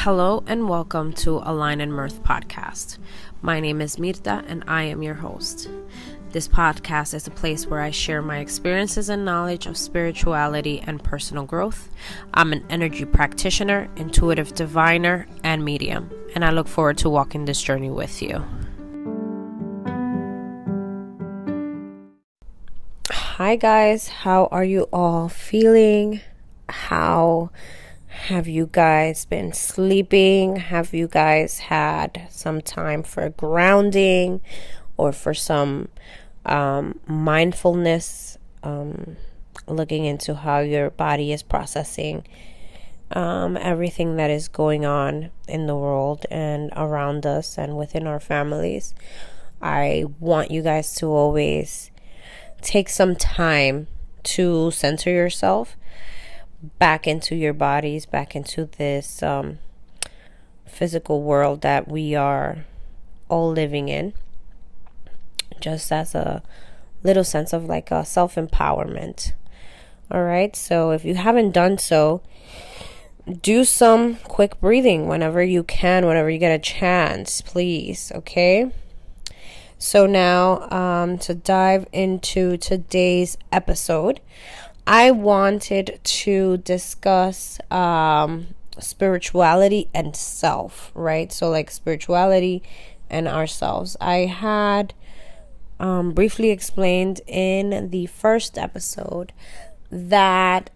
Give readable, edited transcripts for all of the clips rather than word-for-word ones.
Hello and welcome to A Line and Mirth podcast. My name is Mirta and I am your host. This podcast is a place where I share my experiences and knowledge of spirituality and personal growth. I'm an energy practitioner, intuitive diviner, and medium, and I look forward to walking this journey with you. Hi guys, how are you all feeling? How have you guys been sleeping? Have you guys had some time for grounding or for some mindfulness, looking into how your body is processing everything that is going on in the world and around us and within our families? I want you guys to always take some time to center yourself back into your bodies, back into this physical world that we are all living in, just as a little sense of like a self-empowerment. All right, so if you haven't done so, do some quick breathing whenever you can, whenever you get a chance, please. Okay, so now to dive into today's episode, I wanted to discuss spirituality and self, right? So like spirituality and ourselves. I had briefly explained in the first episode that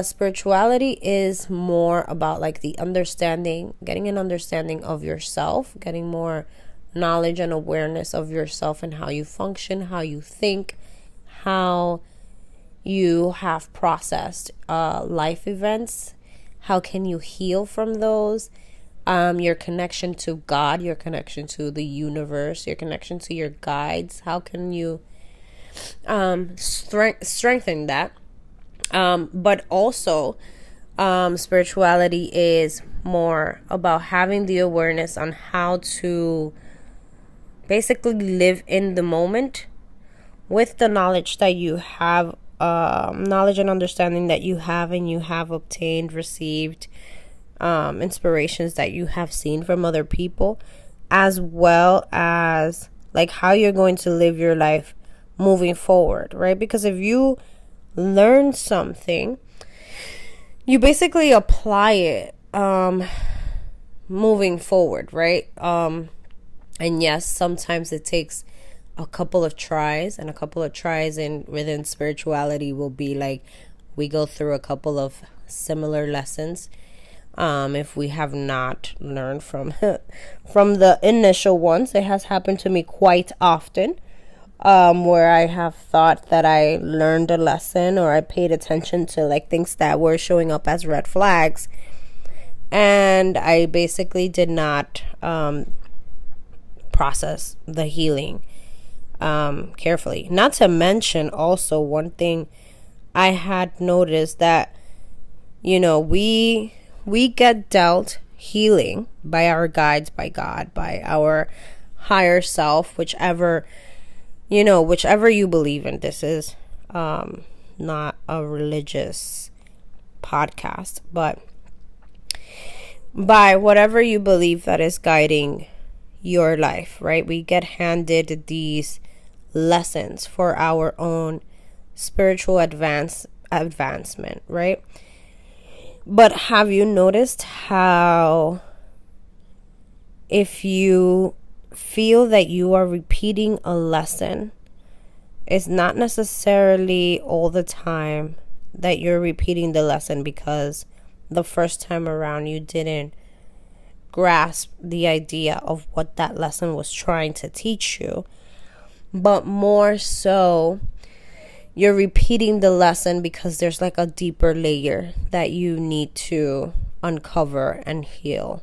spirituality is more about like the understanding, getting an understanding of yourself, getting more knowledge and awareness of yourself and how you function, how you think, how you have processed life events, how can you heal from those, your connection to God, your connection to the universe, your connection to your guides, how can you strengthen that, but also spirituality is more about having the awareness on how to basically live in the moment with the knowledge that you have, knowledge and understanding that you have and you have obtained, received, inspirations that you have seen from other people, as well as like how you're going to live your life moving forward, right? Because if you learn something, you basically apply it moving forward, right? And yes, sometimes it takes a couple of tries, and a couple of tries within spirituality will be like we go through a couple of similar lessons if we have not learned from the initial ones. It has happened to me quite often, where I have thought that I learned a lesson or I paid attention to like things that were showing up as red flags, and I basically did not process the healing carefully. Not to mention also one thing I had noticed, that we get dealt healing by our guides, by God, by our higher self, whichever you believe in. This is not a religious podcast, but by whatever you believe that is guiding your life, right? We get handed these lessons for our own spiritual advancement, right? But have you noticed how if you feel that you are repeating a lesson, it's not necessarily all the time that you're repeating the lesson because the first time around you didn't grasp the idea of what that lesson was trying to teach you, but more so you're repeating the lesson because there's like a deeper layer that you need to uncover and heal.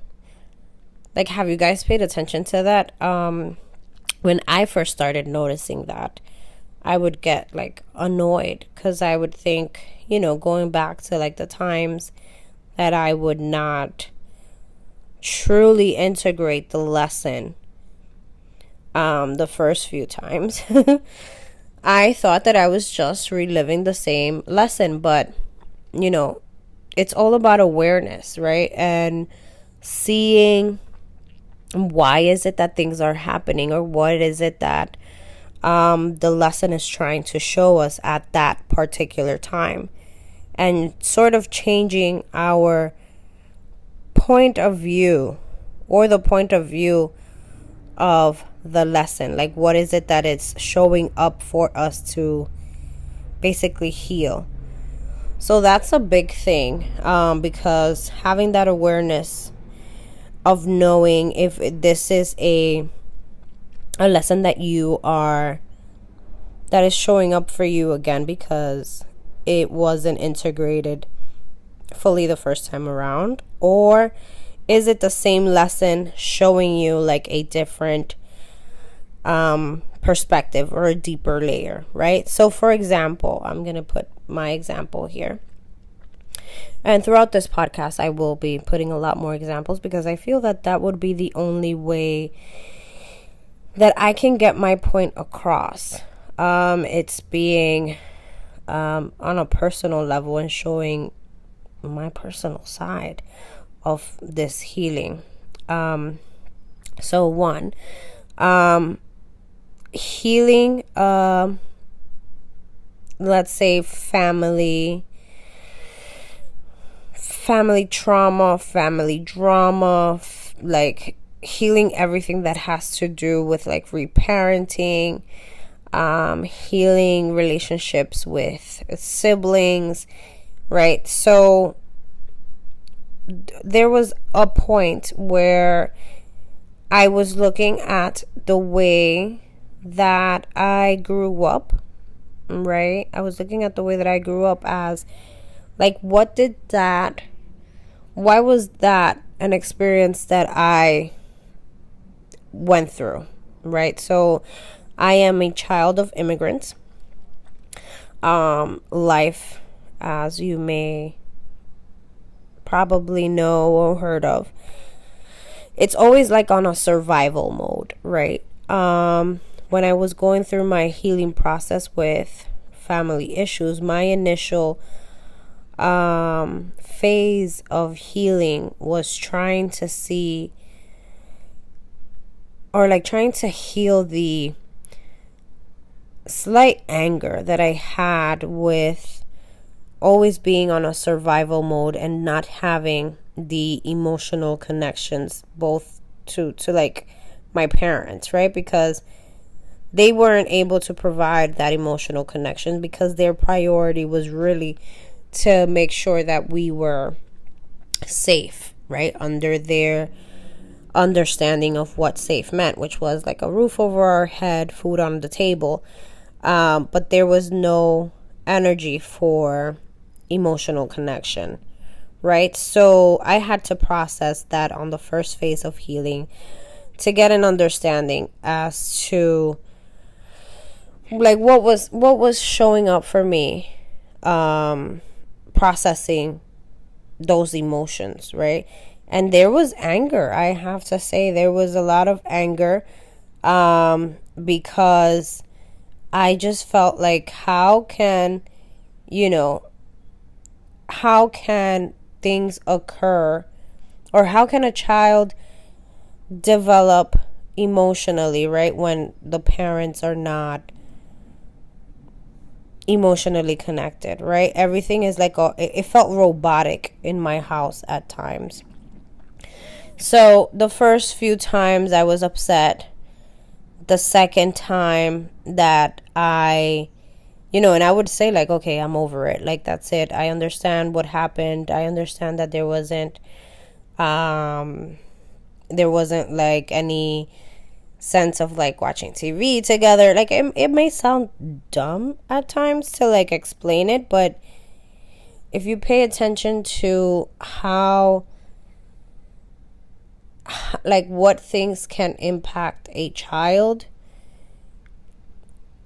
Like, have you guys paid attention to that? When I first started noticing that, I would get like annoyed because I would think, going back to like the times that I would not truly integrate the lesson the first few times. I thought that I was just reliving the same lesson, but it's all about awareness, right? And seeing why is it that things are happening, or what is it that the lesson is trying to show us at that particular time, and sort of changing our point of view, or the point of view of the lesson. Like, what is it that it's showing up for us to basically heal? So that's a big thing, because having that awareness of knowing if this is a lesson that is showing up for you again because it wasn't integrated fully the first time around, or is it the same lesson showing you like a different perspective or a deeper layer, right? So for example, I'm gonna put my example here, and throughout this podcast I will be putting a lot more examples, because I feel that that would be the only way that I can get my point across. It's being on a personal level and showing my personal side of this healing. So one, healing, let's say family trauma, family drama, like healing everything that has to do with like reparenting, healing relationships with siblings, right? So there was a point where I was looking at the way that I grew up, right? I was looking at the way that I grew up as like, why was that an experience that I went through, right? So I am a child of immigrants. Life, as you may probably know or heard of, it's always like on a survival mode, right? When I was going through my healing process with family issues, my initial phase of healing was trying to see, or like trying to heal the slight anger that I had with always being on a survival mode and not having the emotional connections both to like my parents, right? Because they weren't able to provide that emotional connection because their priority was really to make sure that we were safe, right? Under their understanding of what safe meant, which was like a roof over our head, food on the table. But there was no energy for emotional connection, right? So I had to process that on the first phase of healing to get an understanding as to like what was showing up for me, processing those emotions, right? And there was anger. I have to say there was a lot of anger, because I just felt like, how can things occur, or how can a child develop emotionally, right, when the parents are not emotionally connected, right? Everything is like it felt robotic in my house at times. So the first few times I was upset. The second time that and I would say like, okay, I'm over it. Like, that's it. I understand what happened. I understand that there wasn't like any sense of like watching TV together. Like, it may sound dumb at times to like explain it, but if you pay attention to how, like, what things can impact a child,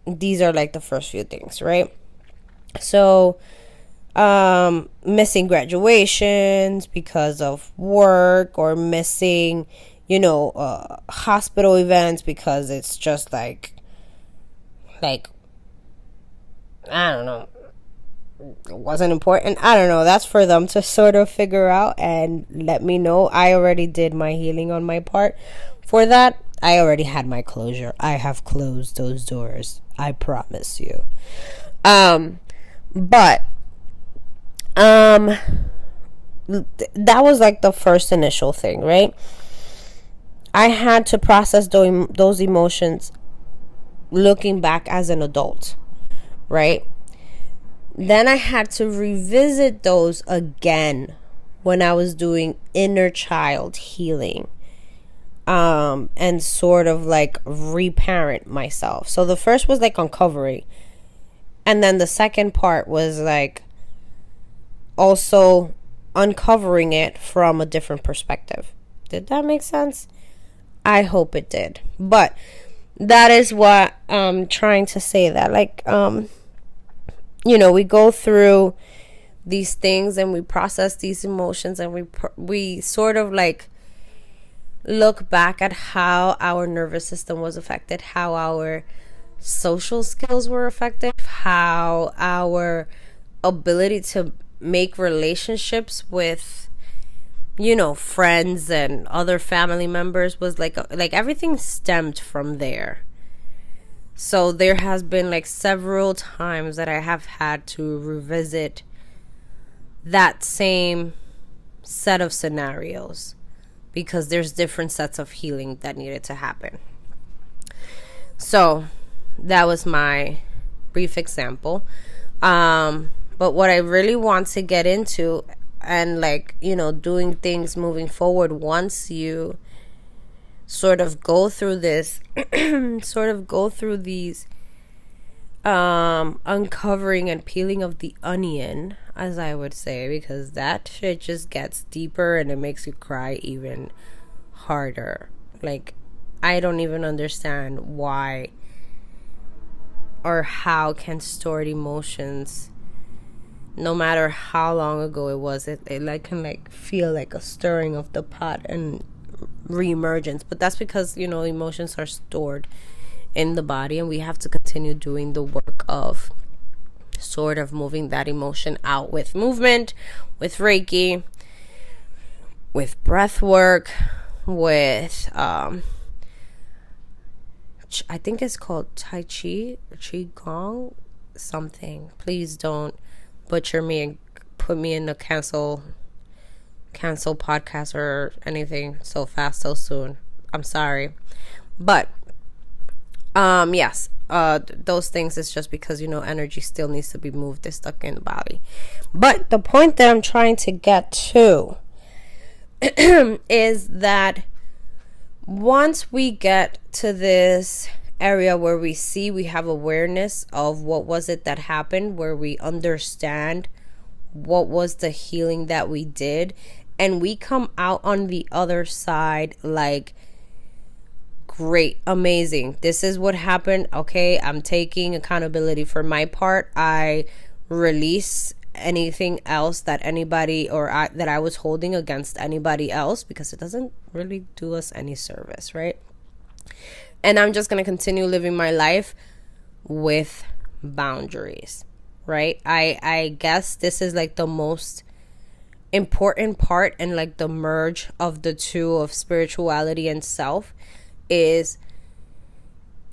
these are like the first few things, right? So missing graduations because of work, or missing hospital events because it's just like I don't know, wasn't important. I don't know. That's for them to sort of figure out and let me know. I already did my healing on my part. For that, I already had my closure. I have closed those doors. I promise you. But that was like the first initial thing, right? I had to process those emotions looking back as an adult, right? Then I had to revisit those again when I was doing inner child healing, and sort of like reparent myself. So the first was like uncovering, and then the second part was like also uncovering it from a different perspective. Did that make sense? I hope it did. But that is what I'm trying to say, that like we go through these things and we process these emotions, and we sort of like look back at how our nervous system was affected, how our social skills were affected, how our ability to make relationships with friends and other family members was like everything stemmed from there. So there has been like several times that I have had to revisit that same set of scenarios, because there's different sets of healing that needed to happen. So that was my brief example. But what I really want to get into, and like, doing things moving forward, once you sort of go through this, these uncovering and peeling of the onion, as I would say, because that shit just gets deeper and it makes you cry even harder. Like, I don't even understand why or how can stored emotions, no matter how long ago it was, it like can like feel like a stirring of the pot and reemergence. But that's because emotions are stored in the body, and we have to continue doing the work of sort of moving that emotion out with movement, with Reiki, with breath work, with I think it's called Tai Chi or Qi Gong something. Please don't butcher me and put me in a cancel podcast or anything so fast so soon. I'm sorry. But yes, those things is just because energy still needs to be moved. It's stuck in the body. But the point that I'm trying to get to is that once we get to this area where we have awareness of what was it that happened, where we understand what was the healing that we did, and we come out on the other side like, great, amazing, this is what happened, okay, I'm taking accountability for my part, I release anything else that anybody that I was holding against anybody else, because it doesn't really do us any service, right? And I'm just going to continue living my life with boundaries, right? I guess this is like the most important part, and like the merge of the two, of spirituality and self, is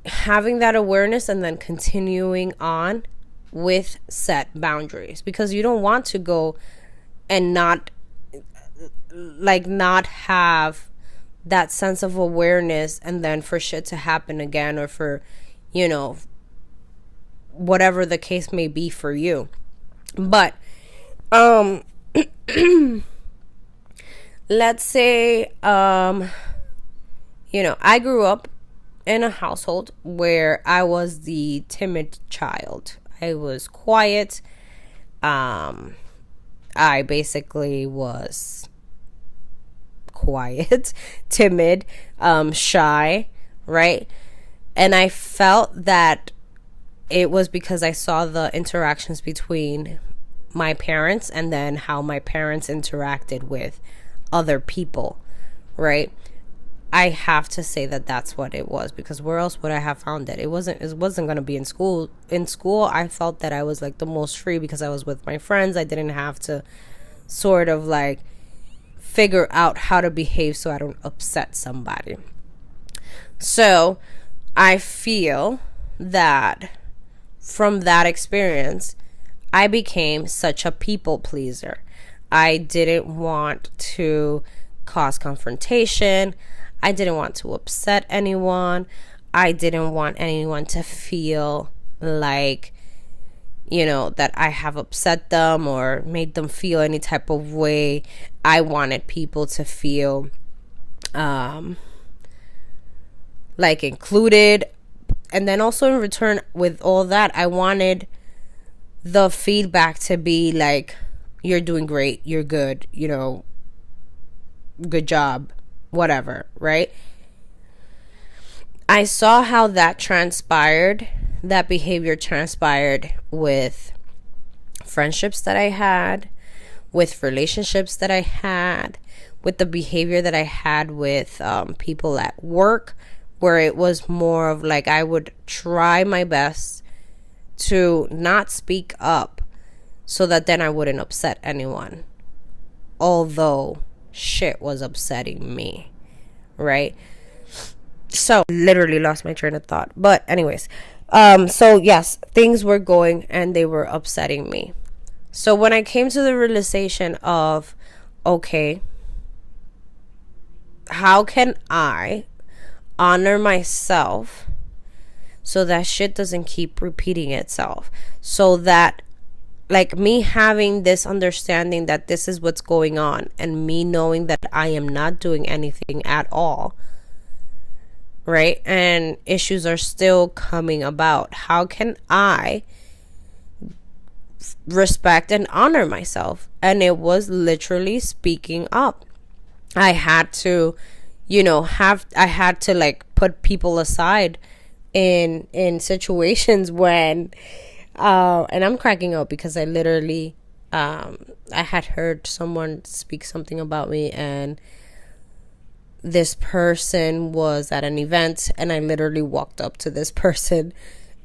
having that awareness and then continuing on with set boundaries, because you don't want to go and not have that sense of awareness and then for shit to happen again, or for whatever the case may be for you. But let's say I grew up in a household where I was the timid child. I was quiet. I basically was quiet, timid, shy, right? And I felt that it was because I saw the interactions between my parents, and then how my parents interacted with other people, right? I have to say that that's what it was, because where else would I have found it? It wasn't going to be in school. In school, I felt that I was like the most free because I was with my friends. I didn't have to sort of like figure out how to behave so I don't upset somebody. So I feel that from that experience, I became such a people pleaser. I didn't want to cause confrontation. I didn't want to upset anyone. I didn't want anyone to feel like, that I have upset them or made them feel any type of way. I wanted people to feel like included. And then also in return with all that, I wanted the feedback to be like, you're doing great, you're good, good job, whatever, right? I saw how that behavior transpired with friendships that I had, with relationships that I had, with the behavior that I had with people at work, where it was more of like I would try my best to not speak up so that then I wouldn't upset anyone, although shit was upsetting me, right? So literally lost my train of thought, but anyways, so yes, things were going and they were upsetting me. So when I came to the realization of, okay, how can I honor myself so that shit doesn't keep repeating itself, so that like me having this understanding that this is what's going on and me knowing that I am not doing anything at all, right? And issues are still coming about. How can I respect and honor myself? And it was literally speaking up. I had to, I had to like put people aside in situations when and I'm cracking up because I literally I had heard someone speak something about me, and this person was at an event, and I literally walked up to this person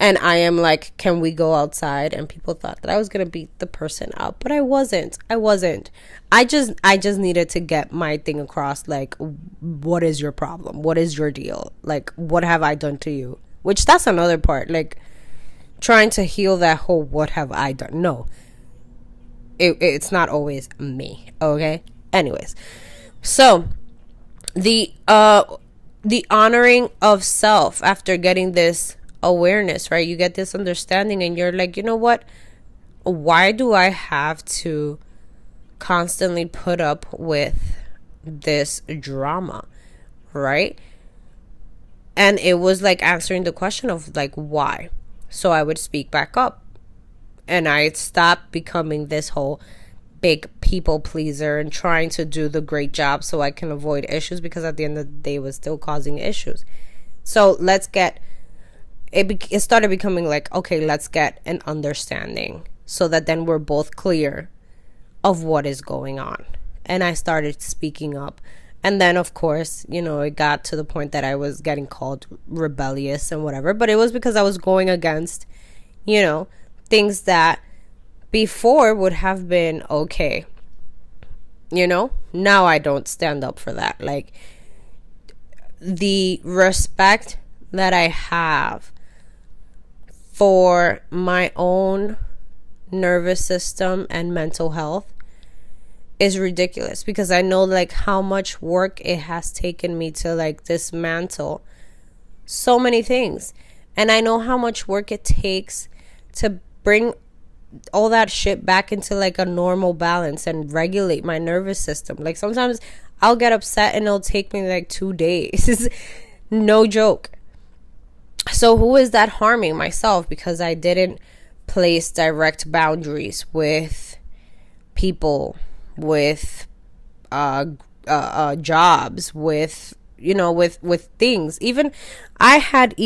and I am like, can we go outside? And people thought that I was gonna beat the person up, but I wasn't. I just needed to get my thing across, like, what is your problem? What is your deal? Like, what have I done to you? Which that's another part, like trying to heal that whole what have I done. No, it's not always me, okay? Anyways, so the honoring of self after getting this awareness, right? You get this understanding and you're like, you know what? Why do I have to constantly put up with this drama, right? And it was like answering the question of like, why? So I would speak back up, and I stopped becoming this whole big people pleaser and trying to do the great job so I can avoid issues, because at the end of the day it was still causing issues. So it started becoming like, okay, let's get an understanding so that then we're both clear of what is going on. And I started speaking up. And then, of course, it got to the point that I was getting called rebellious and whatever. But it was because I was going against, things that before would have been okay. Now I don't stand up for that. Like, the respect that I have for my own nervous system and mental health is ridiculous, because I know like how much work it has taken me to like dismantle so many things, and I know how much work it takes to bring all that shit back into like a normal balance and regulate my nervous system. Like sometimes I'll get upset and it'll take me like 2 days. No joke. So who is that harming? Myself, because I didn't place direct boundaries with people, with jobs, with with things. Even I had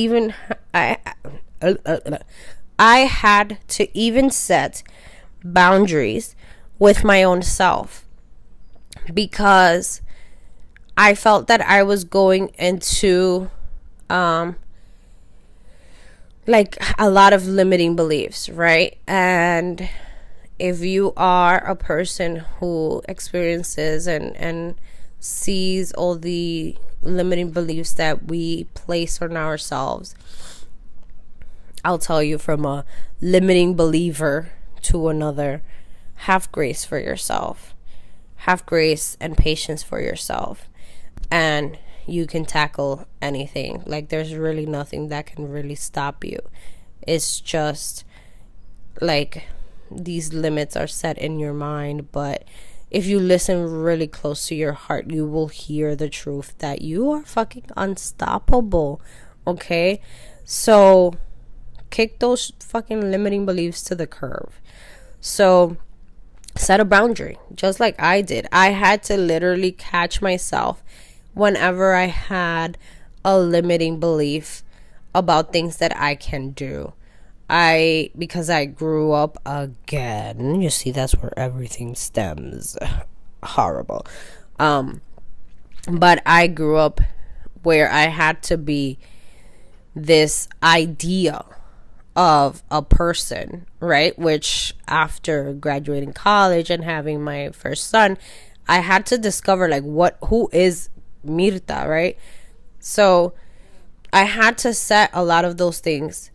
to even set boundaries with my own self, because I felt that I was going into like a lot of limiting beliefs, right? And if you are a person who experiences and sees all the limiting beliefs that we place on ourselves, I'll tell you, from a limiting believer to another, have grace for yourself. Have grace and patience for yourself. And you can tackle anything. Like, there's really nothing that can really stop you. It's just like these limits are set in your mind, but if you listen really close to your heart, you will hear the truth that you are fucking unstoppable. Okay? So kick those fucking limiting beliefs to the curb. So set a boundary, just like I did. I had to literally catch myself whenever I had a limiting belief about things that I can do. Because I grew up again, you see, that's where everything stems. Horrible. But I grew up where I had to be this idea of a person, right? Which after graduating college and having my first son, I had to discover like who is Mirta, right? So I had to set a lot of those things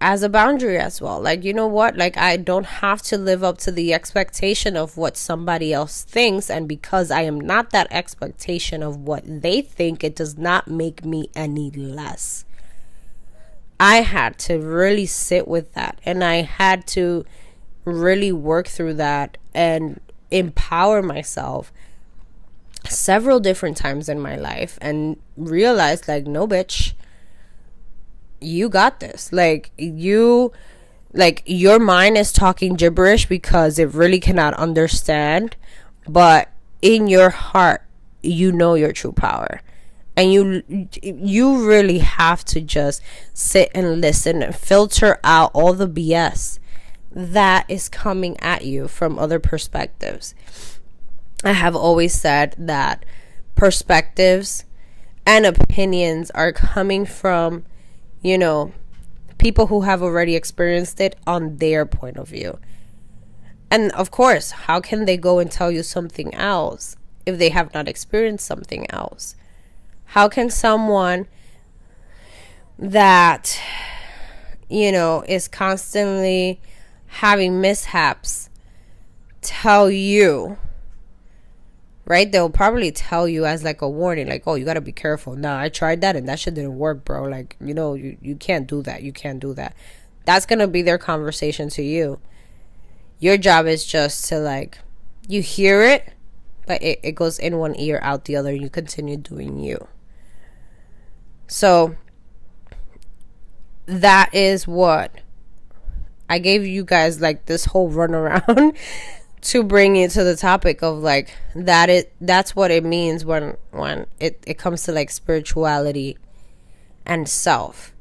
as a boundary as well. Like, you know what? Like, I don't have to live up to the expectation of what somebody else thinks. And because I am not that expectation of what they think, it does not make me any less. I had to really sit with that. And I had to really work through that and empower myself several different times in my life and realize, like, no, bitch, you got this. Like, your mind is talking gibberish because it really cannot understand, but in your heart, you know your true power. And you really have to just sit and listen and filter out all the BS that is coming at you from other perspectives. I have always said that perspectives and opinions are coming from, you know, people who have already experienced it on their point of view. And of course, how can they go and tell you something else if they have not experienced something else? How can someone that, you know, is constantly having mishaps tell you, right? They'll probably tell you as like a warning, like, oh, you gotta be careful. Nah, I tried that and that shit didn't work, bro. Like, you know, you can't do that. You can't do that. That's gonna be their conversation to you. Your job is just to, like, you hear it, but it goes in one ear, out the other, and you continue doing you. So that is what I gave you guys, like, this whole runaround to bring you to the topic of, like, that's what it means when it comes to, like, spirituality and self.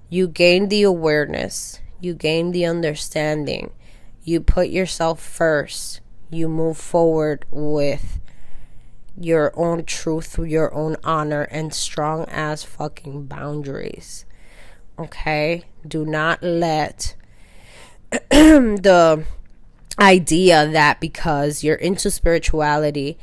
You gain the awareness, you gain the understanding, you put yourself first, you move forward with your own truth, your own honor, and strong ass fucking boundaries. Okay? Do not let the idea that because you're into spirituality,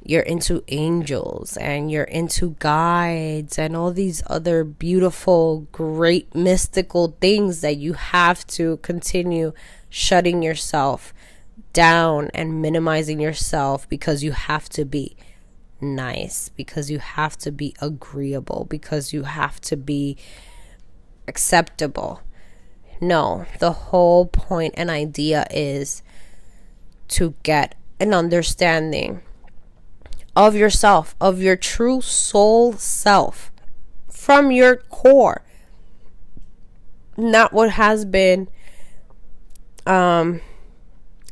you're into angels and you're into guides and all these other beautiful, great, mystical things, that you have to continue shutting yourself down and minimizing yourself because you have to be nice, because you have to be agreeable, because you have to be acceptable. No, the whole point and idea is to get an understanding of yourself, of your true soul self, from your core. Not what has been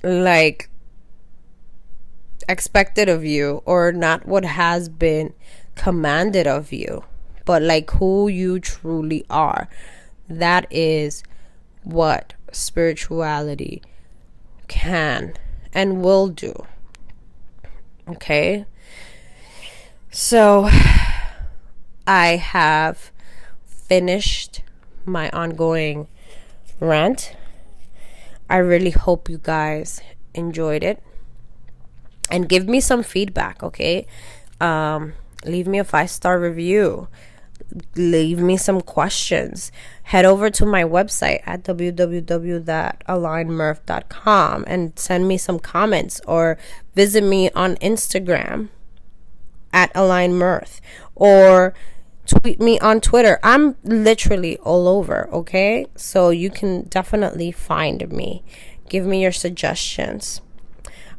like expected of you, or not what has been commanded of you, but like who you truly are. That is what spirituality can and will do. Okay? So I have finished my ongoing rant. I really hope you guys enjoyed it, and give me some feedback, okay? Leave me a 5-star review, leave me some questions, head over to my website at www.alignmirth.com and send me some comments, or visit me on Instagram at alignmirth, or tweet me on Twitter. I'm literally all over, okay? So you can definitely find me. Give me your suggestions.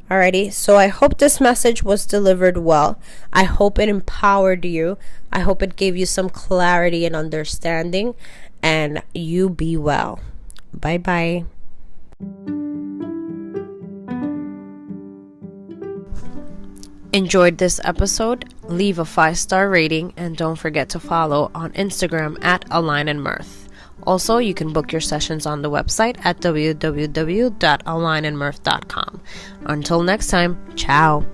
Alrighty, so I hope this message was delivered well. I hope it empowered you. I hope it gave you some clarity and understanding. And you be well. Bye-bye. Enjoyed this episode? Leave a 5-star rating, and don't forget to follow on Instagram at alignandmirth. Also, you can book your sessions on the website at www.alignandmirth.com. Until next time, ciao.